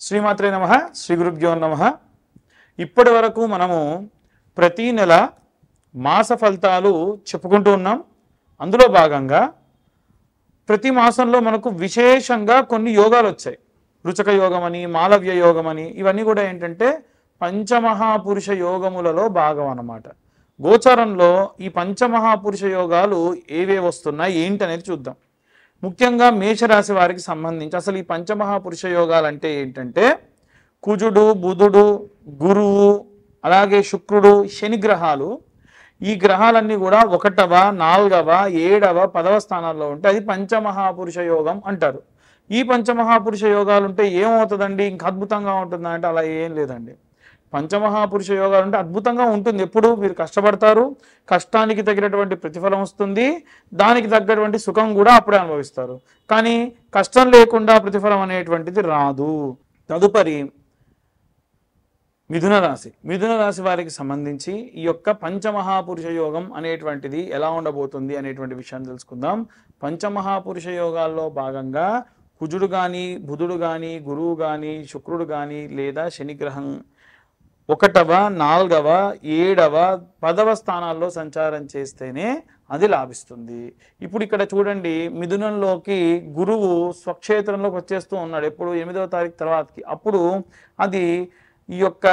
శ్రీమాత్రే నమః శ్రీ గురుభ్యో నమః. ఇప్పటి వరకు మనము ప్రతి నెల మాస ఫలితాలు చెప్పుకుంటూ ఉన్నాం. అందులో భాగంగా ప్రతి మాసంలో మనకు విశేషంగా కొన్ని యోగాలు వచ్చాయి. రుచక యోగం అని, మాలవ్య యోగం అని, ఇవన్నీ కూడా ఏంటంటే పంచమహాపురుష యోగములలో భాగం అన్నమాట. గోచారంలో ఈ పంచమహాపురుష యోగాలు ఏవే వస్తున్నాయి ఏంటి అనేది చూద్దాం. ముఖ్యంగా మేషరాశి వారికి సంబంధించి అసలు ఈ పంచమహాపురుష యోగాలు అంటే ఏంటంటే కుజుడు, బుధుడు, గురువు, అలాగే శుక్రుడు, శని గ్రహాలు. ఈ గ్రహాలన్నీ కూడా 1వ, 4వ, 7వ, 10వ స్థానాల్లో ఉంటే అది పంచమహాపురుష యోగం అంటారు. ఈ పంచమహాపురుష యోగాలు ఉంటే ఏమవుతుందండి, ఇంకా అద్భుతంగా ఉంటుందా అంటే అలా ఏం లేదండి. పంచమహాపురుష యోగాలు అంటే అద్భుతంగా ఉంటుంది. ఎప్పుడు మీరు కష్టపడతారు, కష్టానికి తగినటువంటి ప్రతిఫలం వస్తుంది, దానికి తగ్గటువంటి సుఖం కూడా అప్పుడే అనుభవిస్తారు. కానీ కష్టం లేకుండా ప్రతిఫలం అనేటువంటిది రాదు. తదుపరి మిథున రాశి. మిథున రాశి వారికి సంబంధించి ఈ యొక్క పంచమహాపురుష యోగం అనేటువంటిది ఎలా ఉండబోతుంది అనేటువంటి విషయాన్ని తెలుసుకుందాం. పంచమహాపురుష యోగాల్లో భాగంగా కుజుడు కానీ, బుధుడు కానీ, గురువు కానీ, శుక్రుడు కానీ లేదా శనిగ్రహం 1వ, 4వ, 7వ, 10వ స్థానాల్లో సంచారం చేస్తేనే అది లాభిస్తుంది. ఇప్పుడు ఇక్కడ చూడండి, మిథునంలోకి గురువు స్వక్షేత్రంలోకి వచ్చేస్తూ ఉన్నాడు. ఎప్పుడు 8వ తారీఖు తర్వాతకి. అప్పుడు అది ఈ యొక్క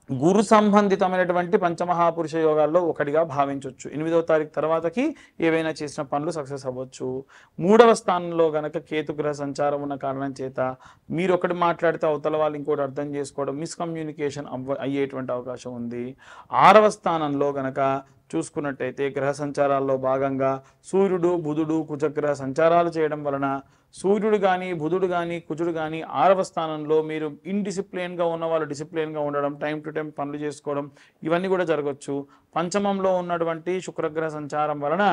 గురు సంబంధితమైనటువంటి పంచమహాపురుష యోగాల్లో ఒకటిగా భావించవచ్చు. 8వ తారీఖు తర్వాతకి ఏవైనా చేసిన పనులు సక్సెస్ అవ్వచ్చు. 3వ స్థానంలో గనక కేతుగ్రహ సంచారం ఉన్న కారణం చేత మీరు ఒకటి మాట్లాడితే అవతల వాళ్ళు ఇంకోటి అర్థం చేసుకోవడం, మిస్కమ్యూనికేషన్ అయ్యేటువంటి అవకాశం ఉంది. 6వ స్థానంలో గనక చూసుకున్నట్టయితే గ్రహ సంచారాల్లో భాగంగా సూర్యుడు, బుధుడు, కుజగ్రహ సంచారాలు చేయడం వలన సూర్యుడు కానీ, బుధుడు కానీ, కుజుడు కానీ 6వ స్థానంలో మీరు ఇన్డిసిప్లిన్గా ఉన్న వాళ్ళు డిసిప్లిన్గా ఉండడం, టైం టు టైం పనులు చేసుకోవడం, ఇవన్నీ కూడా జరగవచ్చు. పంచమంలో ఉన్నటువంటి శుక్రగ్రహ సంచారం వలన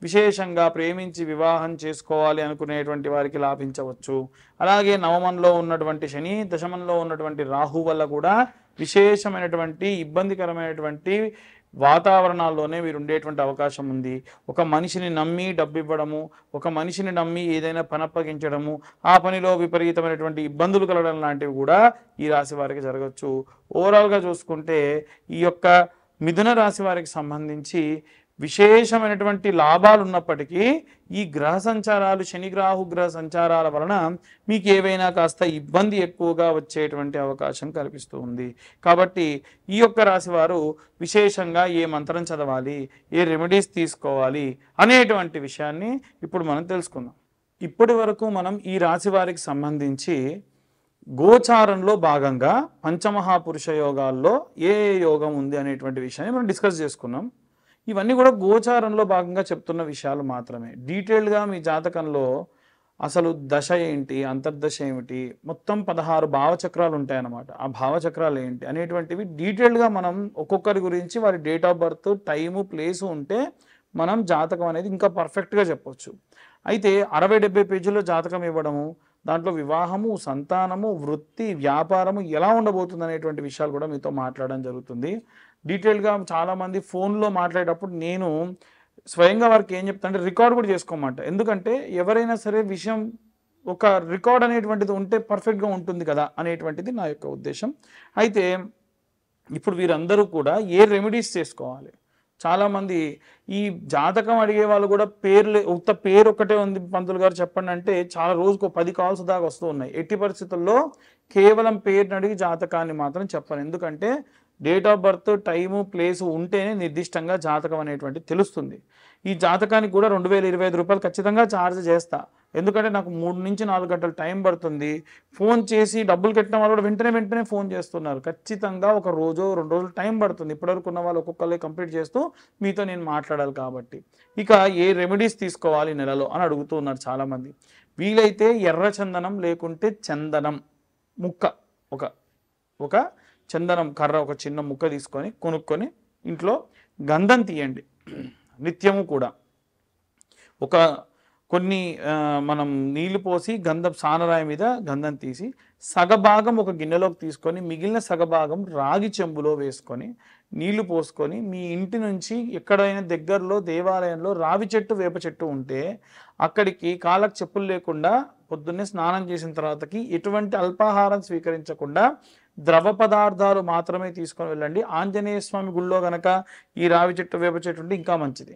విశేషంగా ప్రేమించి వివాహం చేసుకోవాలి అనుకునేటువంటి వారికి లాభించవచ్చు. అలాగే నవమంలో ఉన్నటువంటి శని, దశమంలో ఉన్నటువంటి రాహు వల్ల కూడా విశేషమైనటువంటి ఇబ్బందికరమైనటువంటి వాతావరణాల్లోనే మీరు ఉండేటువంటి అవకాశం ఉంది. ఒక మనిషిని నమ్మి డబ్బు ఇవ్వడము, ఒక మనిషిని నమ్మి ఏదైనా పని అప్పగించడము, ఆ పనిలో విపరీతమైనటువంటి ఇబ్బందులు కలగడం లాంటివి కూడా ఈ రాశి వారికి జరగచ్చు. ఓవరాల్గా చూసుకుంటే ఈ యొక్క మిథున రాశి వారికి సంబంధించి విశేషమైనటువంటి లాభాలు ఉన్నప్పటికీ ఈ గ్రహ సంచారాలు, శని రాహు గ్రహ సంచారాల వలన మీకు ఏవైనా కాస్త ఇబ్బంది ఎక్కువగా వచ్చేటువంటి అవకాశం కల్పిస్తూ ఉంది. కాబట్టి ఈ యొక్క రాశి వారు విశేషంగా ఏ మంత్రం చదవాలి, ఏ రెమెడీస్ తీసుకోవాలి అనేటువంటి విషయాన్ని ఇప్పుడు మనం తెలుసుకుందాం. ఇప్పటి వరకు మనం ఈ రాశి వారికి సంబంధించి గోచారంలో భాగంగా పంచమహాపురుష యోగాల్లో ఏ యోగం ఉంది అనేటువంటి విషయాన్ని మనం డిస్కస్ చేసుకున్నాం. ఇవన్నీ కూడా గోచారంలో భాగంగా చెప్తున్న విషయాలు మాత్రమే. డీటెయిల్గా మీ జాతకంలో అసలు దశ ఏంటి, అంతర్దశ ఏమిటి, మొత్తం 16 భావచక్రాలు ఉంటాయన్నమాట. ఆ భావచక్రాలు ఏంటి అనేటువంటివి డీటెయిల్గా మనం ఒక్కొక్కరి గురించి వారి date of birth, time, place ఉంటే మనం జాతకం అనేది ఇంకా పర్ఫెక్ట్గా చెప్పొచ్చు. అయితే 60-70 పేజీల్లో జాతకం ఇవ్వడము, దాంట్లో వివాహము, సంతానము, వృత్తి, వ్యాపారము ఎలా ఉండబోతుంది అనేటువంటి విషయాలు కూడా మీతో మాట్లాడడం జరుగుతుంది. డీటెయిల్గా చాలామంది ఫోన్లో మాట్లాడేటప్పుడు నేను స్వయంగా వారికి ఏం చెప్తాను అంటే రికార్డ్ కూడా చేసుకోమంట. ఎందుకంటే ఎవరైనా సరే విషయం ఒక రికార్డ్ అనేటువంటిది ఉంటే పర్ఫెక్ట్గా ఉంటుంది కదా అనేటువంటిది నా యొక్క ఉద్దేశం. అయితే ఇప్పుడు వీరందరూ కూడా ఏ రెమెడీస్ చేసుకోవాలి. చాలామంది ఈ జాతకం అడిగే వాళ్ళు కూడా ఉత్త పేరు ఒక్కటే ఉంది పంతులు గారు చెప్పండి అంటే చాలా రోజుకు 10 కాల్స్ దాకా వస్తూ ఉన్నాయి. ఎట్టి పరిస్థితుల్లో కేవలం పేరుని అడిగి జాతకాన్ని మాత్రం చెప్పను. ఎందుకంటే date of birth, time, place ఉంటేనే నిర్దిష్టంగా జాతకం అనేటువంటి తెలుస్తుంది. ఈ జాతకానికి కూడా 2025 రూపాయలు ఖచ్చితంగా ఛార్జ్ చేస్తా. ఎందుకంటే నాకు 3 నుంచి 4 గంటలు టైం పడుతుంది. ఫోన్ చేసి డబ్బులు కట్టిన వాళ్ళు కూడా వెంటనే ఫోన్ చేస్తున్నారు. ఖచ్చితంగా ఒక రోజు 2 రోజులు టైం పడుతుంది. ఇప్పటివరకు ఉన్న వాళ్ళు ఒక్కొక్కరే కంప్లీట్ చేస్తూ మీతో నేను మాట్లాడాలి కాబట్టి. ఇక ఏ రెమెడీస్ తీసుకోవాలి నెలలో అని అడుగుతూ ఉన్నారు చాలామంది. వీలైతే ఎర్ర చందనం లేకుంటే చందనం ముక్క, ఒక చందనం కర్ర ఒక చిన్న ముక్క తీసుకొని కొనుక్కొని ఇంట్లో గంధం తీయండి. నిత్యము కూడా కొన్ని మనం నీళ్లు పోసి గంధం సానరాయి మీద గంధం తీసి సగభాగం ఒక గిన్నెలోకి తీసుకొని మిగిలిన సగభాగం రాగి చెంబులో వేసుకొని నీళ్లు పోసుకొని మీ ఇంటి నుంచి ఎక్కడైనా దగ్గరలో దేవాలయంలో రావి చెట్టు, వేప చెట్టు ఉంటే అక్కడికి కాళ్ళకు చెప్పులు లేకుండా పొద్దున్నే స్నానం చేసిన తర్వాతకి ఎటువంటి అల్పాహారం స్వీకరించకుండా ద్రవ పదార్థాలు మాత్రమే తీసుకొని వెళ్ళండి. ఆంజనేయ స్వామి గుళ్ళో గనక ఈ రావి చెట్టు వేప చెట్టు ఉంటే ఇంకా మంచిది.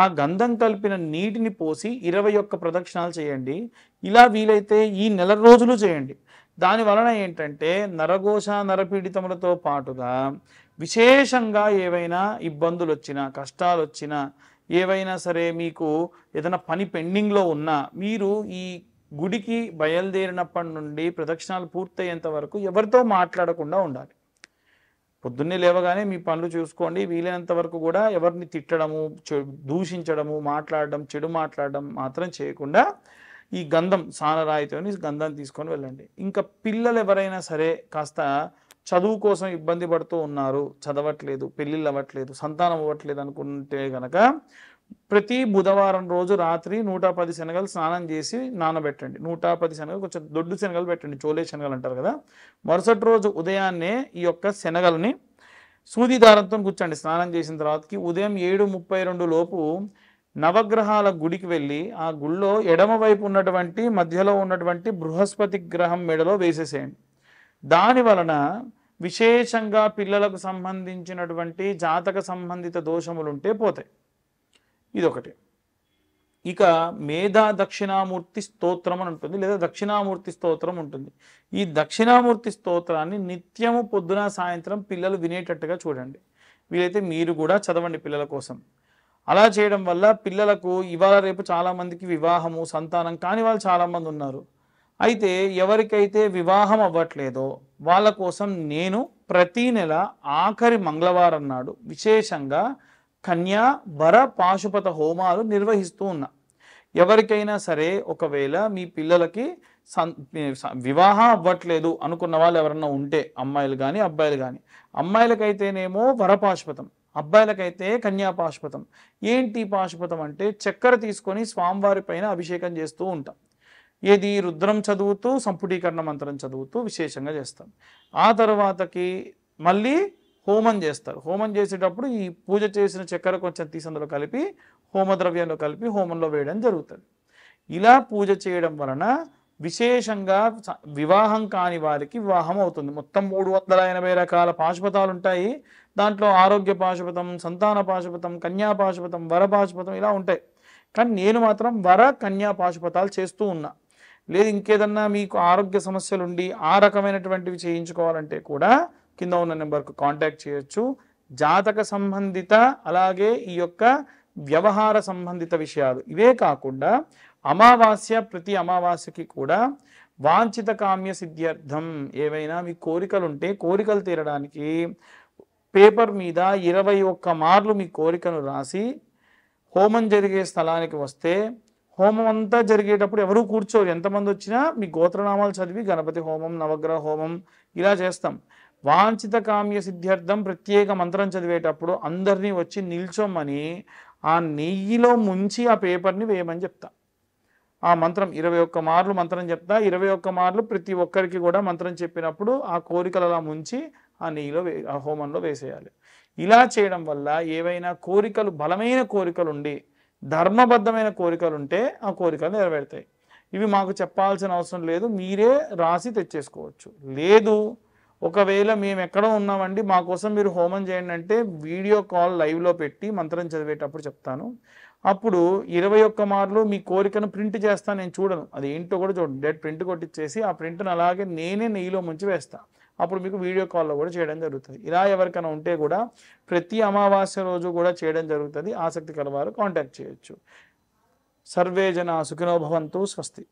ఆ గంధం కలిపిన నీటిని పోసి 21 ప్రదక్షిణాలు చేయండి. ఇలా వీలైతే ఈ నెల రోజులు చేయండి. దాని వలన ఏంటంటే నరఘోష నరపీడితములతో పాటుగా విశేషంగా ఏవైనా ఇబ్బందులు వచ్చినా, కష్టాలు వచ్చినా, ఏవైనా సరే మీకు ఏదైనా పని పెండింగ్లో ఉన్నా మీరు ఈ గుడికి బయలుదేరినప్పటి నుండి ప్రదక్షిణాలు పూర్తయ్యేంత వరకు ఎవరితో మాట్లాడకుండా ఉండాలి. పొద్దున్నే లేవగానే మీ పనులు చూసుకోండి. వీలైనంత వరకు కూడా ఎవరిని తిట్టడము, దూషించడము, మాట్లాడడం, చెడు మాట్లాడడం మాత్రం చేయకుండా ఈ గంధం సానరాయితో గంధం తీసుకొని వెళ్ళండి. ఇంకా పిల్లలు ఎవరైనా సరే కాస్త చదువు కోసం ఇబ్బంది పడుతూ ఉన్నారు, చదవట్లేదు, పెళ్ళిళ్ళు అవ్వట్లేదు, సంతానం అవ్వట్లేదు అనుకుంటే కనుక ప్రతి బుధవారం రోజు రాత్రి 110 శనగలు స్నానం చేసి నానబెట్టండి. 110 శనగలు, కొంచెం దొడ్డు శనగలు పెట్టండి, చోలే శనగలు అంటారు కదా. మరుసటి రోజు ఉదయాన్నే ఈ యొక్క శనగల్ని సూది దారంతో గుచ్చండి. స్నానం చేసిన తర్వాతకి ఉదయం 7:32 లోపు నవగ్రహాల గుడికి వెళ్ళి ఆ గుళ్ళో ఎడమవైపు ఉన్నటువంటి మధ్యలో ఉన్నటువంటి బృహస్పతి గ్రహం మెడలో వేసేసేయండి. దాని వలన విశేషంగా పిల్లలకు సంబంధించినటువంటి జాతక సంబంధిత దోషములుంటే పోతాయి. ఇదొకటి. ఇక మేధా దక్షిణామూర్తి స్తోత్రం అని ఉంటుంది, లేదా దక్షిణామూర్తి స్తోత్రం ఉంటుంది. ఈ దక్షిణామూర్తి స్తోత్రాన్ని నిత్యము పొద్దున సాయంత్రం పిల్లలు వినేటట్టుగా చూడండి. వీలైతే మీరు కూడా చదవండి పిల్లల కోసం. అలా చేయడం వల్ల పిల్లలకు ఇవాళ రేపు చాలామందికి వివాహము, సంతానం కాని వాళ్ళు చాలామంది ఉన్నారు. అయితే ఎవరికైతే వివాహం అవ్వట్లేదో వాళ్ళ కోసం నేను ప్రతి నెల ఆఖరి మంగళవారం నాడు విశేషంగా కన్యా వర పాశుపత హోమాలు నిర్వహిస్తూ ఉన్నా. ఎవరికైనా సరే ఒకవేళ మీ పిల్లలకి వివాహం అవ్వట్లేదు అనుకున్న వాళ్ళు ఎవరన్నా ఉంటే, అమ్మాయిలు కానీ అబ్బాయిలు కానీ, అమ్మాయిలకైతేనేమో వరపాశుపతం, అబ్బాయిలకైతే కన్యాపాశుపతం. ఏంటి పాశుపతం అంటే చక్కెర తీసుకొని స్వామివారి పైన అభిషేకం చేస్తూ ఉంటాం. ఏది రుద్రం చదువుతూ సంపుటీకరణ మంత్రం చదువుతూ విశేషంగా చేస్తాం. ఆ తర్వాతకి మళ్ళీ హోమం చేస్తారు. హోమం చేసేటప్పుడు ఈ పూజ చేసిన చక్కెర కొంచెం తీసి అందులో కలిపి హోమద్రవ్యంలో కలిపి హోమంలో వేయడం జరుగుతుంది. ఇలా పూజ చేయడం వలన విశేషంగా వివాహం కాని వారికి వివాహం అవుతుంది. మొత్తం 380 రకాల పాశుపతాలు ఉంటాయి. దాంట్లో ఆరోగ్య పాశుపతం, సంతాన పాశుపతం, కన్యా పాశుపతం, వర పాశుపతం ఇలా ఉంటాయి. కానీ నేను మాత్రం వర కన్యా పాశుపతాలు చేస్తూ ఉన్నా. లేదు ఇంకేదన్నా మీకు ఆరోగ్య సమస్యలు ఉండి ఆ రకమైనటువంటివి చేయించుకోవాలంటే కూడా కింద ఉన్న నెంబర్కు కాంటాక్ట్ చేయొచ్చు. జాతక సంబంధిత అలాగే ఈ యొక్క వ్యవహార సంబంధిత విషయాలు ఇవే కాకుండా అమావాస్య, ప్రతి అమావాస్యకి కూడా వాంఛిత కామ్య సిద్ధ్యర్థం ఏవైనా మీ కోరికలు ఉంటే కోరికలు తీరడానికి పేపర్ మీద 21 మార్లు మీ కోరికను రాసి హోమం జరిగే స్థలానికి వస్తే, హోమం అంతా జరిగేటప్పుడు ఎవరూ కూర్చోరు, ఎంతమంది వచ్చినా మీ గోత్రనామాలు చదివి గణపతి హోమం, నవగ్రహ హోమం ఇలా చేస్తాం. వాంఛిత కామ్య సిద్ధ్యర్థం ప్రత్యేక మంత్రం చదివేటప్పుడు అందరినీ వచ్చి నిల్చోమని ఆ నెయ్యిలో ముంచి ఆ పేపర్ని వేయమని చెప్తా. ఆ మంత్రం 21 మార్లు మంత్రం చెప్తా. 21 మార్లు ప్రతి ఒక్కరికి కూడా మంత్రం చెప్పినప్పుడు ఆ కోరికలు అలా ముంచి ఆ నెయ్యిలో ఆ హోమంలో వేసేయాలి. ఇలా చేయడం వల్ల ఏవైనా కోరికలు, బలమైన కోరికలు ఉండి ధర్మబద్ధమైన కోరికలు ఉంటే ఆ కోరికలు నెరవేరుతాయి. ఇవి మాకు చెప్పాల్సిన అవసరం లేదు, మీరే రాసి తెచ్చేసుకోవచ్చు. లేదు ఒకవేళ మేము ఎక్కడో ఉన్నామండి మా కోసం మీరు హోమం చేయండి అంటే వీడియో కాల్ లైవ్లో పెట్టి మంత్రం చదివేటప్పుడు చెప్తాను. అప్పుడు 21 మార్లు మీ కోరికను ప్రింట్ చేస్తాను. నేను చూడను, అది ఏంటో కూడా చూడండి, డైరెక్ట్ ప్రింట్ కొట్టించేసి ఆ ప్రింట్ను అలాగే నేనే నెయ్యిలో ముంచి వేస్తాను. అప్పుడు మీకు వీడియో కాల్లో కూడా చేయడం జరుగుతుంది. ఇలా ఎవరికైనా ఉంటే కూడా ప్రతి అమావాస్య రోజు కూడా చేయడం జరుగుతుంది. ఆసక్తి కలవారు కాంటాక్ట్ చేయొచ్చు. సర్వే జన సుఖినో భవంతు. స్వస్తి.